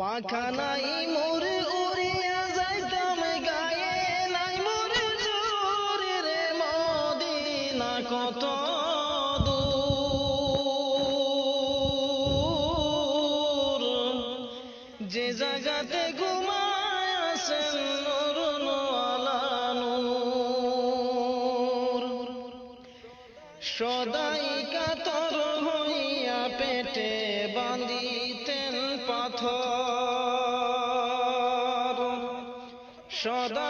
পাখা নাই মোর উড়িয়া যাইতাম গায়ে, নাই মোর জোরে রে মদিনা কত দূর, যে জায়গাতে ঘুমায় আছেন নূর আলা নূর। সদাই কাতর হইয়া পেটে বাঁধিতেন পাথর, সদা